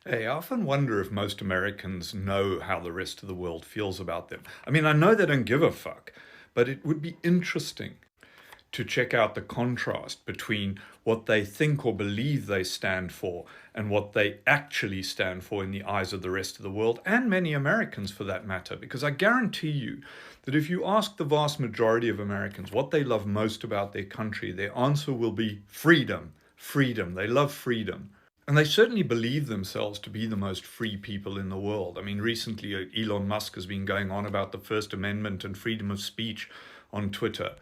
Hey, I often wonder if most Americans know how the rest of the world feels about them. I mean, I know they don't give a fuck, but it would be interesting to check out the contrast between what they think or believe they stand for and what they actually stand for in the eyes of the rest of the world, and many Americans for that matter. Because I guarantee you that if you ask the vast majority of Americans what they love most about their country, their answer will be freedom. Freedom. They love freedom. And they certainly believe themselves to be the most free people in the world. I mean, recently Elon Musk has been going on about the First Amendment and freedom of speech on Twitter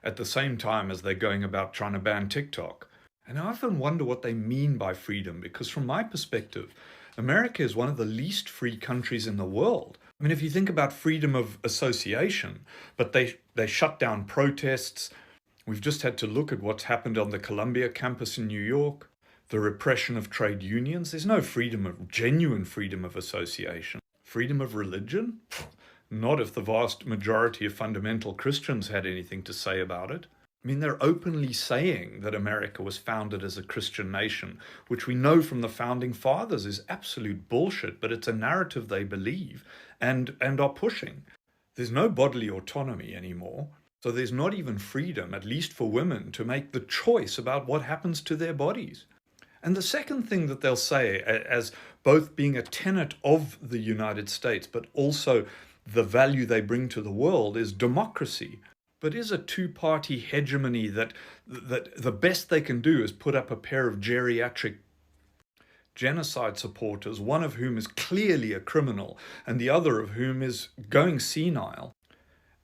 at the same time as they're going about trying to ban TikTok. And I often wonder what they mean by freedom, because from my perspective, America is one of the least free countries in the world. I mean, if you think about freedom of association, but they shut down protests. We've just had to look at what's happened on the Columbia campus in New York. The repression of trade unions. There's no genuine freedom of association. Freedom of religion? Not if the vast majority of fundamental Christians had anything to say about it. I mean, they're openly saying that America was founded as a Christian nation, which we know from the founding fathers is absolute bullshit, but it's a narrative they believe and are pushing. There's no bodily autonomy anymore. So there's not even freedom, at least for women, to make the choice about what happens to their bodies. And the second thing that they'll say, as both being a tenet of the United States, but also the value they bring to the world, is democracy. But is a two-party hegemony that the best they can do is put up a pair of geriatric genocide supporters, one of whom is clearly a criminal, and the other of whom is going senile,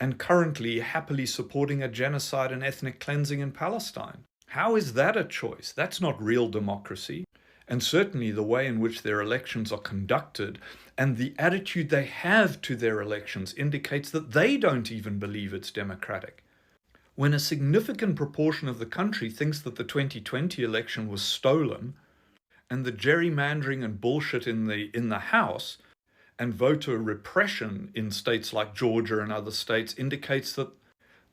and currently happily supporting a genocide and ethnic cleansing in Palestine. How is that a choice? That's not real democracy. And certainly the way in which their elections are conducted and the attitude they have to their elections indicates that they don't even believe it's democratic. When a significant proportion of the country thinks that the 2020 election was stolen, and the gerrymandering and bullshit in the House and voter repression in states like Georgia and other states indicates that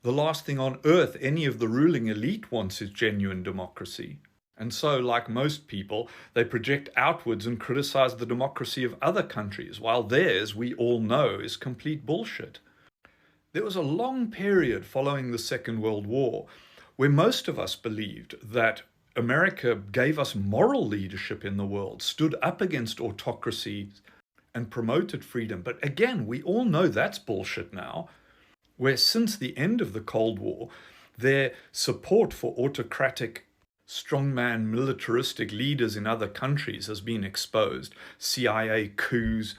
the last thing on earth any of the ruling elite wants is genuine democracy. And so, like most people, they project outwards and criticize the democracy of other countries, while theirs, we all know, is complete bullshit. There was a long period following the Second World War where most of us believed that America gave us moral leadership in the world, stood up against autocracies, and promoted freedom. But again, we all know that's bullshit now, where since the end of the Cold War, their support for autocratic, strongman, militaristic leaders in other countries has been exposed. CIA coups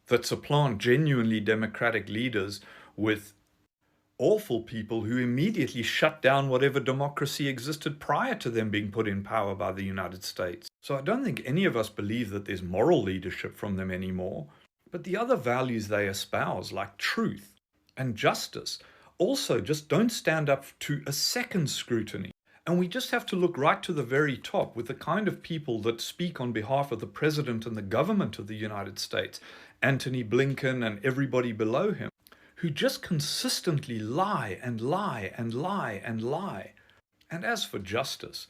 that supplant genuinely democratic leaders with awful people who immediately shut down whatever democracy existed prior to them being put in power by the United States. So I don't think any of us believe that there's moral leadership from them anymore. But the other values they espouse, like truth and justice, also just don't stand up to a second scrutiny. And we just have to look right to the very top with the kind of people that speak on behalf of the President and the government of the United States, Antony Blinken and everybody below him, who just consistently lie and lie and lie and lie. And as for justice,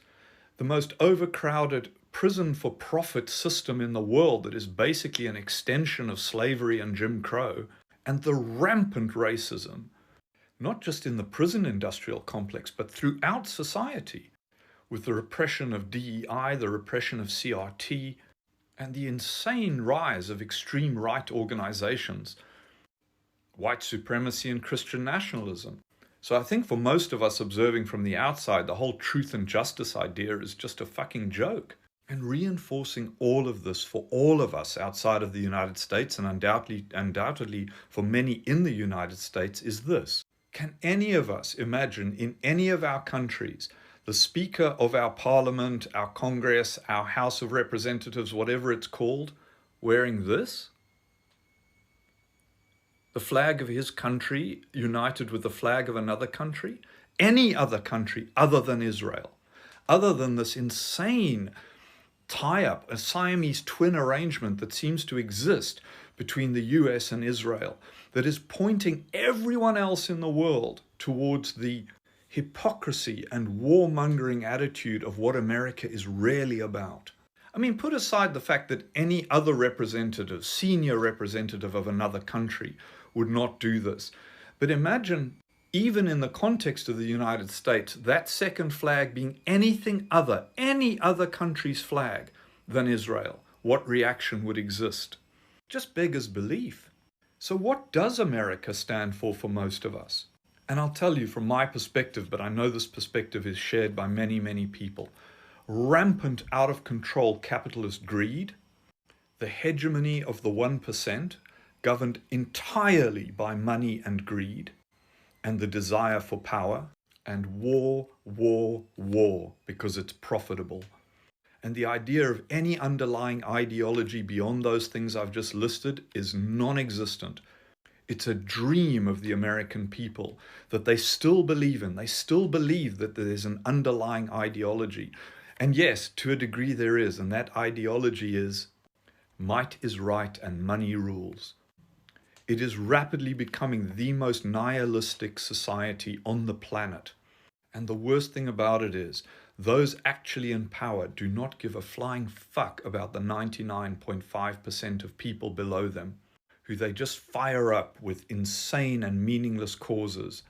the most overcrowded prison-for-profit system in the world that is basically an extension of slavery and Jim Crow, and the rampant racism, not just in the prison industrial complex, but throughout society, with the repression of DEI, the repression of CRT, and the insane rise of extreme right organizations, white supremacy and Christian nationalism. So I think for most of us observing from the outside, the whole truth and justice idea is just a fucking joke. And reinforcing all of this for all of us outside of the United States, and undoubtedly for many in the United States, is this. Can any of us imagine in any of our countries the Speaker of our Parliament, our Congress, our House of Representatives, whatever it's called, wearing this? The flag of his country united with the flag of another country? Any other country other than Israel? Other than this insane tie-up, a Siamese twin arrangement that seems to exist between the US and Israel, that is pointing everyone else in the world towards the hypocrisy and warmongering attitude of what America is really about. I mean, put aside the fact that any other representative, senior representative of another country would not do this. But imagine, even in the context of the United States, that second flag being any other country's flag than Israel. What reaction would exist? Just beggars belief. So what does America stand for most of us? And I'll tell you from my perspective, but I know this perspective is shared by many, many people. Rampant, out of control capitalist greed, the hegemony of the 1%, governed entirely by money and greed, and the desire for power, and war, war, war, because it's profitable. And the idea of any underlying ideology beyond those things I've just listed is non-existent. It's a dream of the American people that they still believe in. They still believe that there's an underlying ideology. And yes, to a degree there is, and that ideology is might is right and money rules. It is rapidly becoming the most nihilistic society on the planet. And the worst thing about it is, those actually in power do not give a flying fuck about the 99.5% of people below them, who they just fire up with insane and meaningless causes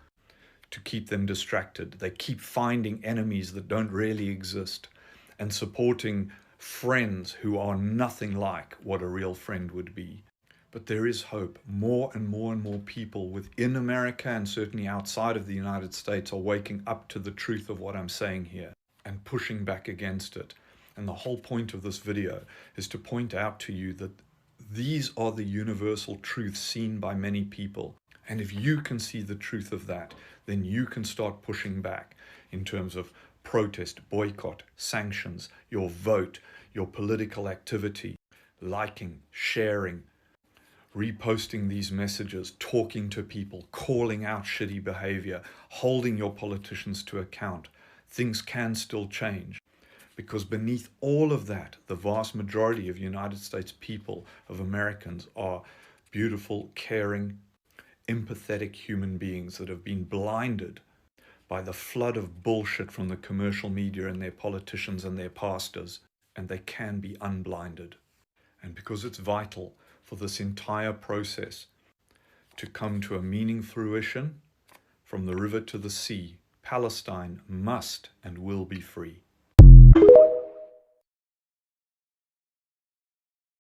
to keep them distracted. They keep finding enemies that don't really exist and supporting friends who are nothing like what a real friend would be. But there is hope. More and more and more people within America and certainly outside of the United States are waking up to the truth of what I'm saying here and pushing back against it. And the whole point of this video is to point out to you that these are the universal truths seen by many people. And if you can see the truth of that, then you can start pushing back in terms of protest, boycott, sanctions, your vote, your political activity, liking, sharing, reposting these messages, talking to people, calling out shitty behavior, holding your politicians to account. Things can still change. Because beneath all of that, the vast majority of United States people, of Americans, are beautiful, caring, empathetic human beings that have been blinded by the flood of bullshit from the commercial media and their politicians and their pastors, and they can be unblinded. And because it's vital for this entire process to come to a meaning fruition, from the river to the sea, Palestine must and will be free.